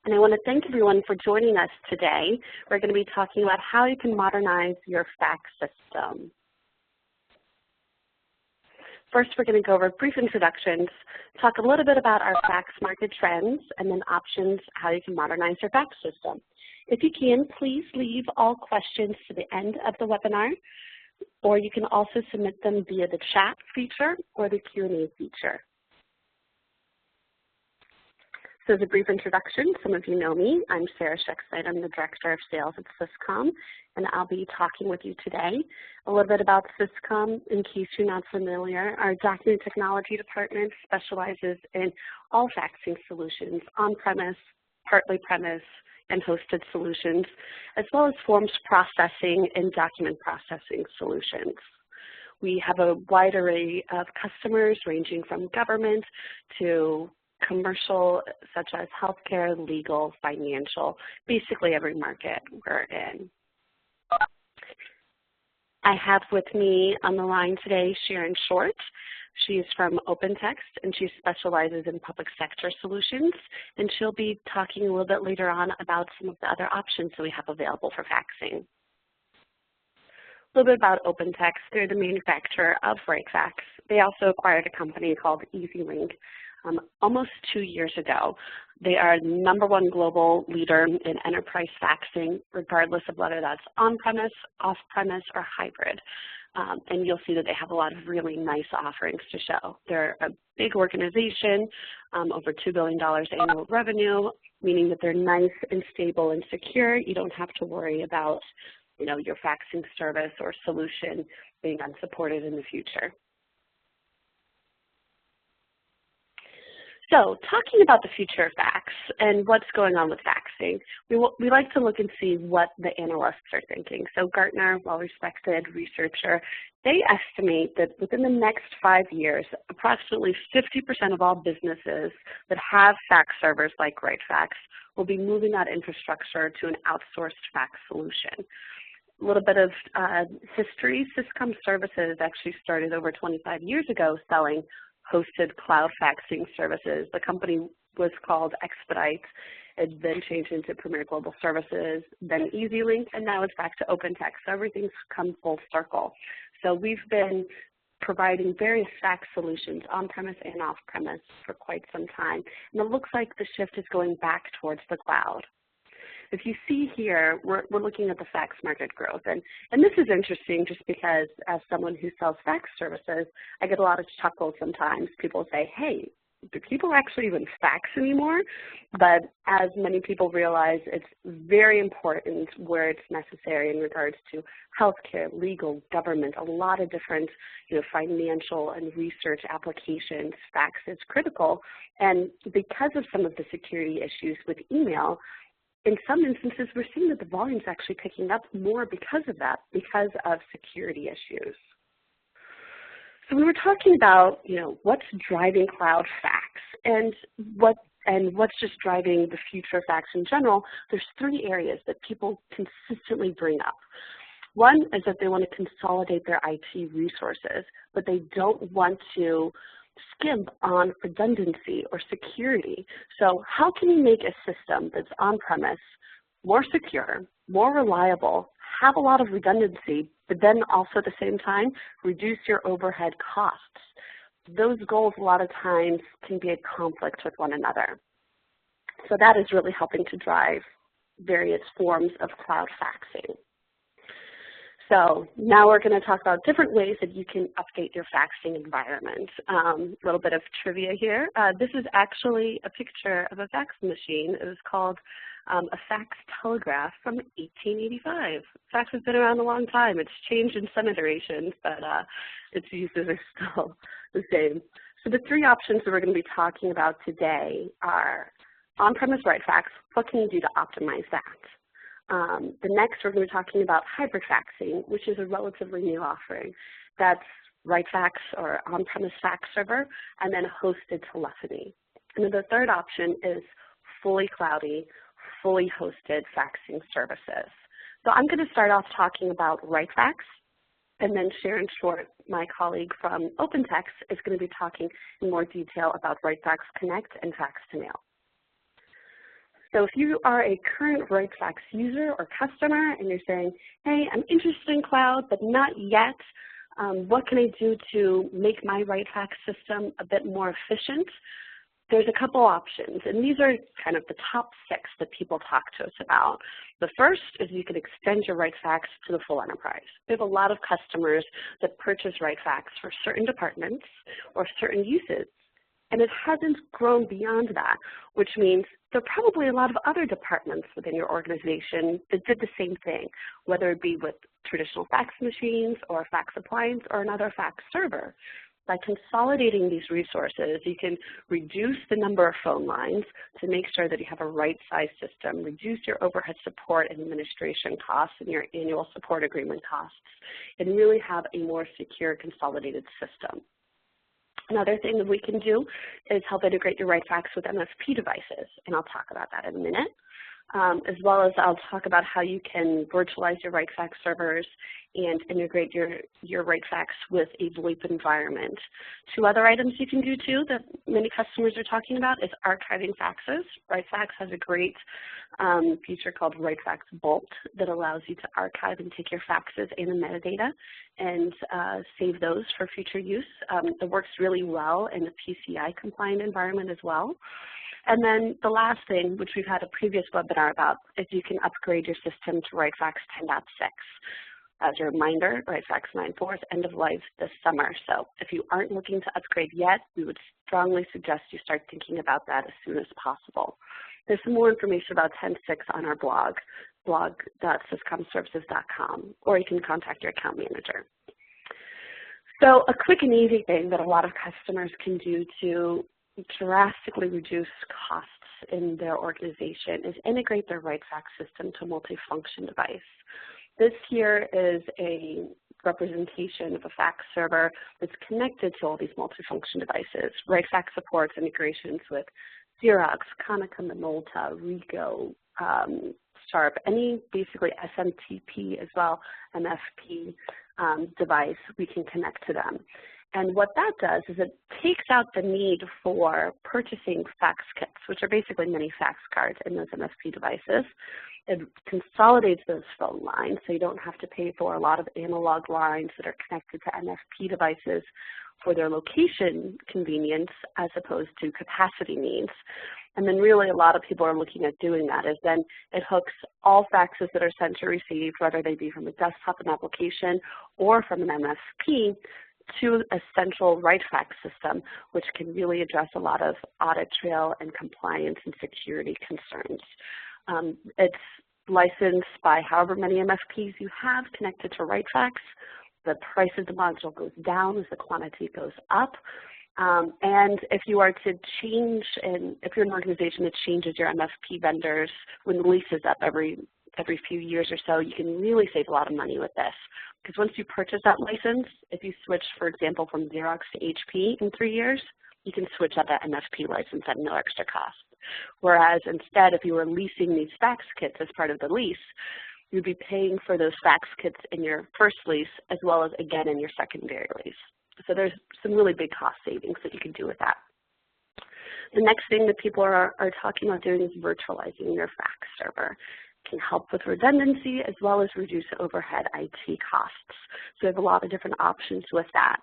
And I want to thank everyone for joining us today. We're going to be talking about how you can modernize your fax system. First, we're going to go over brief introductions, talk a little bit about our fax market trends, and then options, how you can modernize your fax system. If you can, please leave all questions to the end of the webinar, or you can also submit them via the chat feature or the Q&A feature. So as a brief introduction, some of you know me. I'm Sarah Schexleit. I'm the Director of Sales at Swisscom, and I'll be talking with you today a little bit about Swisscom. In case you're not familiar, our document technology department specializes in all faxing solutions, on-premise, partly premise, and hosted solutions, as well as forms processing and document processing solutions. We have a wide array of customers ranging from government to commercial, such as healthcare, legal, financial, basically every market we're in. I have with me on the line today Sharon Short. She's from OpenText, and she specializes in public sector solutions, and she'll be talking a little bit later on about some of the other options that we have available for faxing. A little bit about OpenText. They're the manufacturer of RightFax. They also acquired a company called EasyLink almost 2 years ago. They are the #1 global leader in enterprise faxing, regardless of whether that's on-premise, off-premise, or hybrid. And you'll see that they have a lot of really nice offerings to show. They're a big organization, over $2 billion annual revenue, meaning that they're nice and stable and secure. You don't have to worry about, your faxing service or solution being unsupported in the future. So talking about the future of fax and what's going on with faxing, we like to look and see what the analysts are thinking. So Gartner, well-respected researcher, they estimate that within the next 5 years, approximately 50% of all businesses that have fax servers like RightFax will be moving that infrastructure to an outsourced fax solution. A little bit of history, Swisscom Services actually started over 25 years ago selling hosted cloud faxing services. The company was called Expedite. It then changed into Premier Global Services, then EasyLink, and now it's back to OpenText. So everything's come full circle. So we've been providing various fax solutions on-premise and off-premise for quite some time. And it looks like the shift is going back towards the cloud. If you see here, we're looking at the fax market growth. And this is interesting just because as someone who sells fax services, I get a lot of chuckles sometimes. People say, hey, do people actually even fax anymore? But as many people realize, it's very important where it's necessary in regards to healthcare, legal, government, a lot of different financial and research applications. Fax is critical. And because of some of the security issues with email, in some instances, we're seeing that the volume is actually picking up more because of that, because of security issues. So we were talking about, what's driving cloud fax and what's just driving the future of fax in general. There's 3 areas that people consistently bring up. One is that they want to consolidate their IT resources, but they don't want to skimp on redundancy or security. So how can you make a system that's on-premise more secure, more reliable, have a lot of redundancy, but then also at the same time reduce your overhead costs? Those goals a lot of times can be at conflict with one another. So that is really helping to drive various forms of cloud faxing. So now we're going to talk about different ways that you can update your faxing environment. A little bit of trivia here. This is actually a picture of a fax machine. It was called a fax telegraph from 1885. Fax has been around a long time. It's changed in some iterations, but its uses are still the same. So the 3 options that we're going to be talking about today are on-premise RightFax. What can you do to optimize that? The next, we're going to be talking about hybrid faxing, which is a relatively new offering. That's RightFax or on-premise fax server, and then hosted telephony. And then the third option is fully cloudy, fully hosted faxing services. So I'm going to start off talking about RightFax, and then Sharon Short, my colleague from OpenText, is going to be talking in more detail about RightFax Connect and Fax2Mail. So if you are a current RightFax user or customer and you're saying, hey, I'm interested in cloud, but not yet, what can I do to make my RightFax system a bit more efficient? There's a couple options, and these are kind of the top 6 that people talk to us about. The first is you can extend your RightFax to the full enterprise. We have a lot of customers that purchase RightFax for certain departments or certain uses, and it hasn't grown beyond that, which means there are probably a lot of other departments within your organization that did the same thing, whether it be with traditional fax machines or a fax appliance or another fax server. By consolidating these resources, you can reduce the number of phone lines to make sure that you have a right-size system, reduce your overhead support and administration costs and your annual support agreement costs, and really have a more secure, consolidated system. Another thing that we can do is help integrate your RightFax with MFP devices, and I'll talk about that in a minute. As well as I'll talk about how you can virtualize your RightFax servers and integrate your RightFax with a VoIP environment. 2 other items you can do too that many customers are talking about is archiving faxes. RightFax has a great feature called RightFax Vault that allows you to archive and take your faxes and the metadata and save those for future use. It works really well in a PCI compliant environment as well. And then the last thing, which we've had a previous webinar about, is you can upgrade your system to RightFax 10.6. As a reminder, RightFax 9.4 is end of life this summer. So if you aren't looking to upgrade yet, we would strongly suggest you start thinking about that as soon as possible. There's some more information about 10.6 on our blog, blog.syscomservices.com, or you can contact your account manager. So a quick and easy thing that a lot of customers can do to drastically reduce costs in their organization is integrate their RightFax system to a multifunction device. This here is a representation of a fax server that's connected to all these multifunction devices. RightFax supports integrations with Xerox, Konica Minolta, Ricoh, Sharp, any basically SMTP as well, MFP device, we can connect to them. And what that does is it takes out the need for purchasing fax kits, which are basically mini fax cards in those MFP devices. It consolidates those phone lines, so you don't have to pay for a lot of analog lines that are connected to MFP devices for their location convenience as opposed to capacity needs. And then really a lot of people are looking at doing that is then it hooks all faxes that are sent or received, whether they be from a desktop and application or from an MFP, to a central RightFax system, which can really address a lot of audit trail and compliance and security concerns. It's licensed by however many MFPs you have connected to RightFax. The price of the module goes down as the quantity goes up. And if you are to change, and if you're an organization that changes your MFP vendors when the lease is up every few years or so, you can really save a lot of money with this. Because once you purchase that license, if you switch, for example, from Xerox to HP in 3 years, you can switch out that MFP license at no extra cost. Whereas instead, if you were leasing these fax kits as part of the lease, you'd be paying for those fax kits in your first lease as well as again in your secondary lease. So there's some really big cost savings that you can do with that. The next thing that people are talking about doing is virtualizing your fax server. Can help with redundancy as well as reduce overhead IT costs. So we have a lot of different options with that.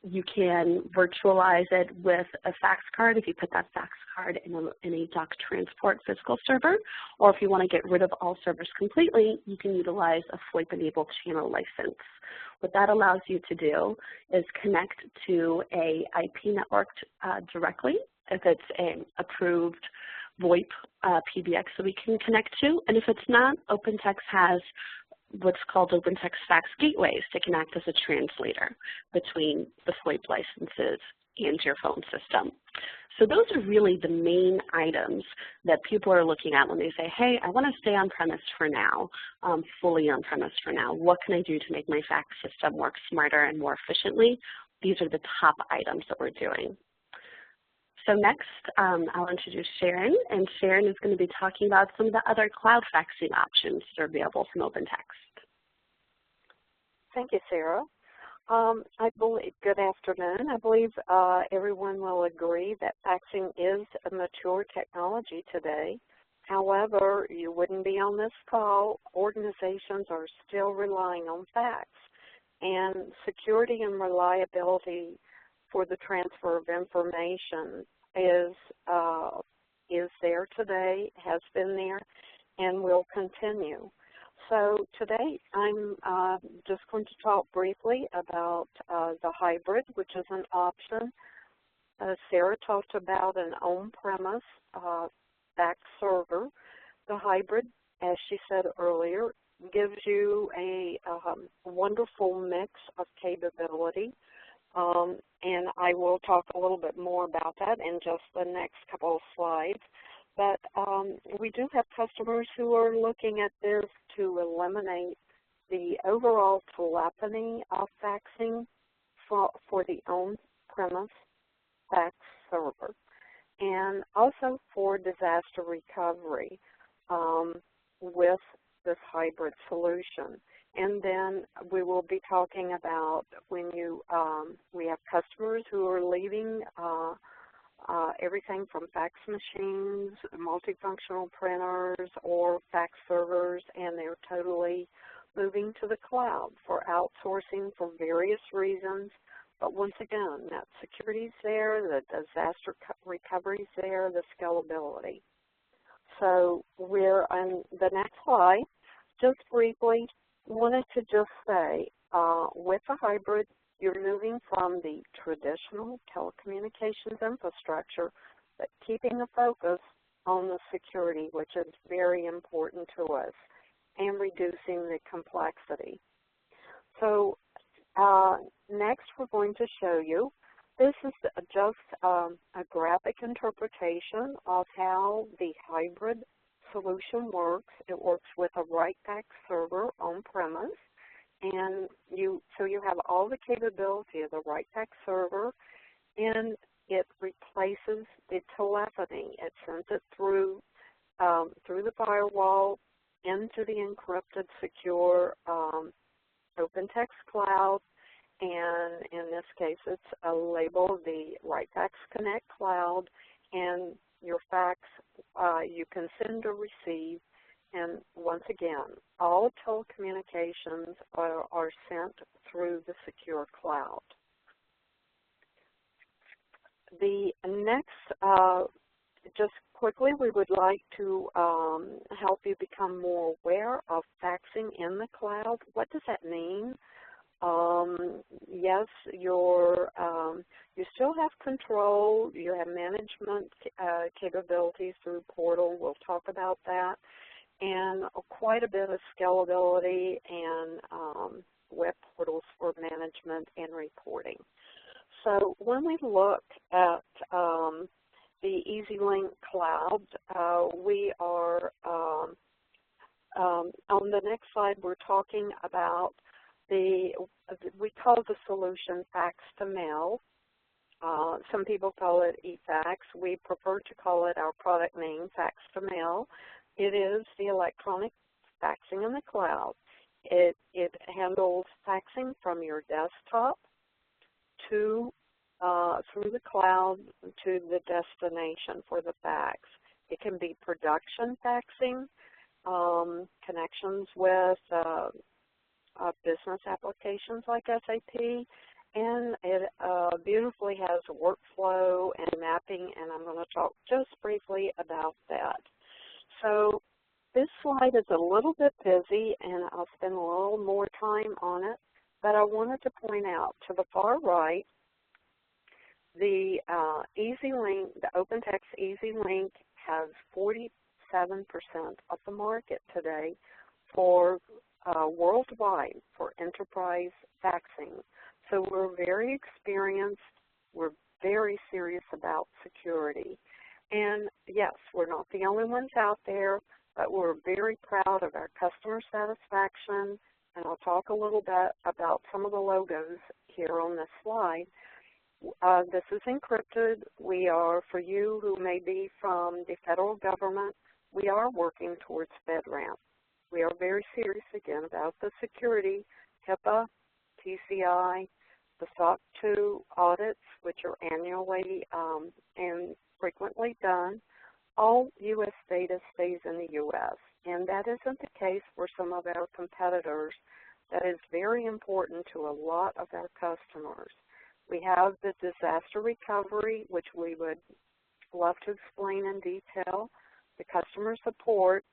You can virtualize it with a fax card if you put that fax card in a dock transport physical server, or if you want to get rid of all servers completely, you can utilize a FolP-enabled channel license. What that allows you to do is connect to a IP network directly if it's an approved VoIP PBX that we can connect to, and if it's not, OpenText has what's called OpenText Fax Gateways to connect as a translator between the VoIP licenses and your phone system. So those are really the main items that people are looking at when they say, hey, I want to stay on-premise for now, fully on-premise for now. What can I do to make my fax system work smarter and more efficiently? These are the top items that we're doing. So next, I'll introduce Sharon, and Sharon is going to be talking about some of the other cloud faxing options that are available from OpenText. Thank you, Sarah. Good afternoon. I believe everyone will agree that faxing is a mature technology today. However, you wouldn't be on this call. Organizations are still relying on fax. And security and reliability for the transfer of information is there today, has been there, and will continue. So today I'm just going to talk briefly about the hybrid, which is an option. Sarah talked about an on-premise fax server. The hybrid, as she said earlier, gives you a wonderful mix of capability, and I will talk a little bit more about that in just the next couple of slides. But we do have customers who are looking at this to eliminate the overall telephony of faxing for the on-premise fax server, and also for disaster recovery with this hybrid solution. And then we will be talking about when we have customers who are leaving everything from fax machines, multifunctional printers, or fax servers, and they're totally moving to the cloud for outsourcing for various reasons. But once again, that security's there, the disaster recovery's there, the scalability. So we're on the next slide. Just briefly, wanted to just say, with a hybrid, you're moving from the traditional telecommunications infrastructure, but keeping a focus on the security, which is very important to us, and reducing the complexity. So next we're going to show you, this is just a graphic interpretation of how the hybrid solution works. It works with a RightFax server on-premise, and so you have all the capability of the RightFax server, and it replaces the telephony. It sends it through the firewall into the encrypted, secure OpenText cloud, and in this case it's labeled the RightFax Connect cloud, and your fax you can send or receive. And once again, all telecommunications are sent through the secure cloud. The next, just quickly, we would like to help you become more aware of faxing in the cloud. What does that mean? Yes, you still have control. You have management capabilities through Portal. We'll talk about that. And quite a bit of scalability and web portals for management and reporting. So when we look at the EasyLink cloud, we are, on the next slide, we're talking about we call the solution Fax2Mail. Some people call it eFax. We prefer to call it our product name, Fax2Mail. It is the electronic faxing in the cloud. It handles faxing from your desktop to through the cloud to the destination for the fax. It can be production faxing, connections with business applications like SAP, and it beautifully has workflow and mapping, and I'm going to talk just briefly about that. So this slide is a little bit busy, and I'll spend a little more time on it, but I wanted to point out to the far right, the EasyLink, the OpenText EasyLink has 47% of the market today for worldwide for enterprise faxing. So we're very experienced. We're very serious about security. And yes, we're not the only ones out there, but we're very proud of our customer satisfaction, and I'll talk a little bit about some of the logos here on this slide. This is encrypted. We are, for you who may be from the federal government, we are working towards FedRAMP. We are very serious, again, about the security, HIPAA, PCI, the SOC 2 audits, which are annually and frequently done. all U.S. data stays in the U.S., and that isn't the case for some of our competitors. That is very important to a lot of our customers. We have the disaster recovery, which we would love to explain in detail, the customer support,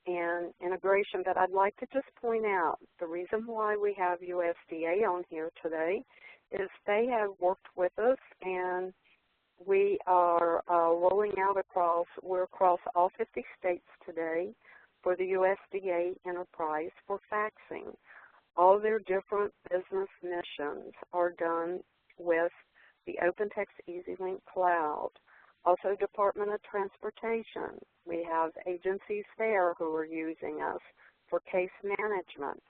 and integration. But I'd like to just point out the reason why we have USDA on here today is they have worked with us, and we are rolling out we're across all 50 states today for the USDA Enterprise for faxing. All their different business missions are done with the OpenText EasyLink Cloud. Also, Department of Transportation. We have agencies there who are using us for case management.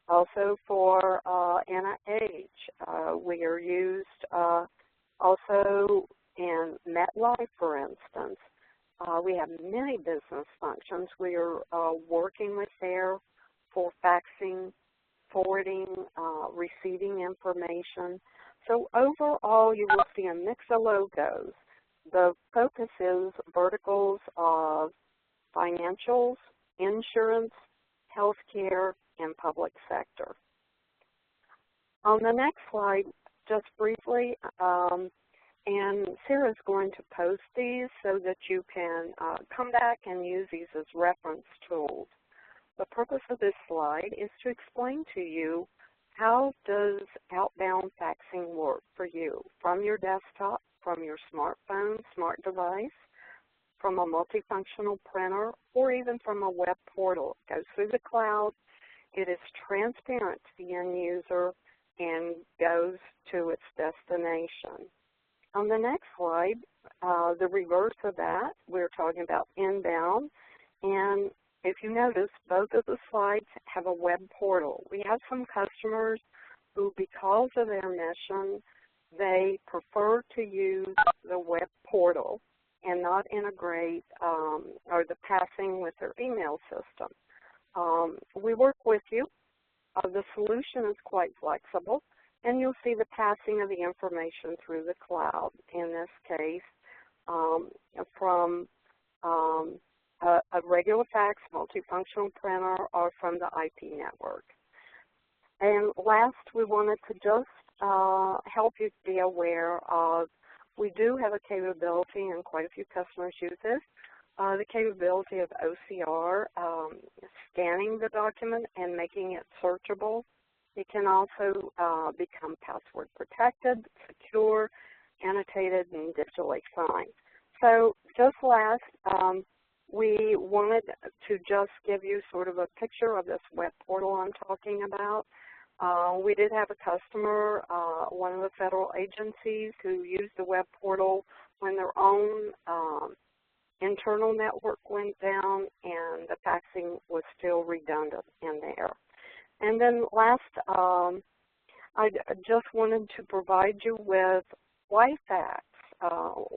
Also for NIH, we are used also in MetLife, for instance. We have many business functions we are working with there for faxing, forwarding, receiving information. So overall, you will see a mix of logos. The focus is verticals of financials, insurance, healthcare, and public sector. On the next slide, just briefly, and Sarah's going to post these so that you can come back and use these as reference tools. The purpose of this slide is to explain to you how does outbound faxing work for you from your desktop, from your smartphone, smart device, from a multifunctional printer, or even from a web portal. It goes through the cloud. It is transparent to the end user and goes to its destination. On the next slide, the reverse of that, we're talking about inbound. And if you notice, both of the slides have a web portal. We have some customers who, because of their mission, they prefer to use the web portal and not integrate or the passing with their email system. We work with you. The solution is quite flexible, and you'll see the passing of the information through the cloud, in this case, from a regular fax, multifunctional printer, or from the IP network. And last, we wanted to just help you be aware of, we do have a capability, and quite a few customers use this, the capability of OCR, scanning the document and making it searchable. It can also become password protected, secure, annotated, and digitally signed. So just last, we wanted to just give you sort of a picture of this web portal I'm talking about. We did have a customer, one of the federal agencies, who used the web portal when their own internal network went down and the faxing was still redundant in there. And then last, I just wanted to provide you with why fax,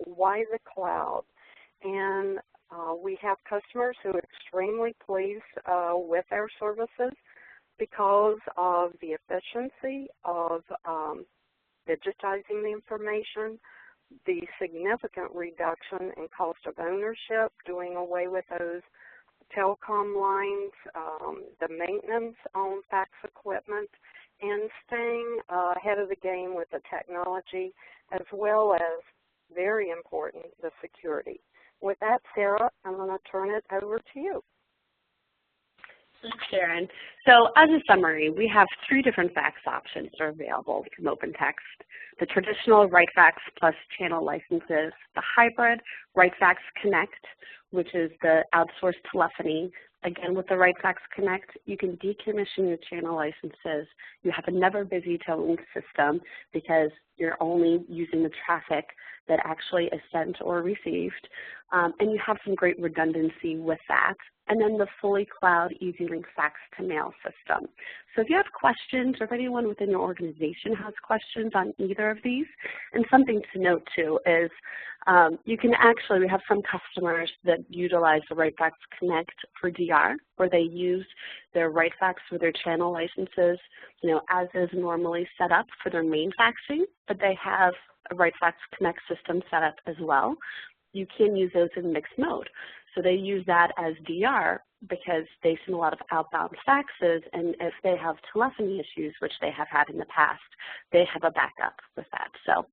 why the cloud. And we have customers who are extremely pleased with our services because of the efficiency of digitizing the information, the significant reduction in cost of ownership, doing away with those telecom lines, the maintenance on fax equipment, and staying ahead of the game with the technology, as well as, very important, the security. With that, Sarah, I'm going to turn it over to you. Thanks, Sharon. So as a summary, we have 3 different fax options that are available from OpenText. The traditional RightFax plus channel licenses, the hybrid RightFax Connect, which is the outsourced telephony. Again, with the RightFax Connect, you can decommission your channel licenses. You have a never busy towing system because you're only using the traffic that actually is sent or received. And you have some great redundancy with that. And then the fully cloud EasyLink Fax2Mail system. So if you have questions, or if anyone within your organization has questions on either of these, and something to note too is you can actually, we have some customers that utilize the RightFax Connect for DR, where they use their RightFax for their channel licenses, as is normally set up for their main faxing, but they have a RightFax Connect system set up as well. you can use those in mixed mode. So they use that as DR because they send a lot of outbound faxes, and if they have telephony issues, which they have had in the past, they have a backup with that. So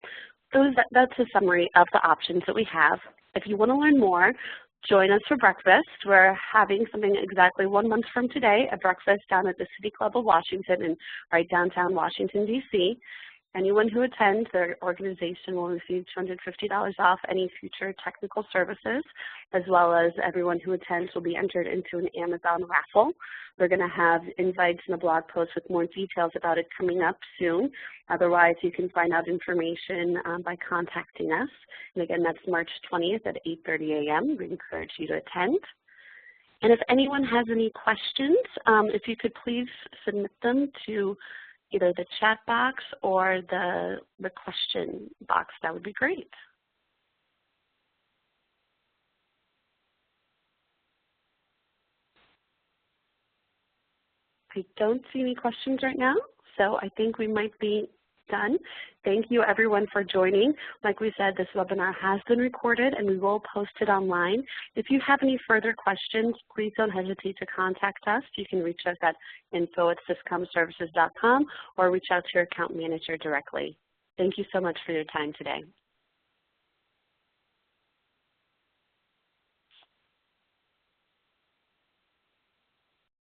that's a summary of the options that we have. If you want to learn more, join us for breakfast. We're having something exactly 1 month from today, a breakfast down at the City Club of Washington in right downtown Washington, D.C. Anyone who attends, their organization will receive $250 off any future technical services, as well as everyone who attends will be entered into an Amazon raffle. We're going to have invites and a blog post with more details about it coming up soon. Otherwise, you can find out information by contacting us. And again, that's March 20th at 8:30 a.m. We encourage you to attend. And if anyone has any questions, if you could please submit them to either the chat box or the question box, that would be great. I don't see any questions right now, so I think we might be done. Thank you everyone for joining. Like we said, this webinar has been recorded and we will post it online. If you have any further questions, please don't hesitate to contact us. You can reach us at info@syscomservices.com or reach out to your account manager directly. Thank you so much for your time today.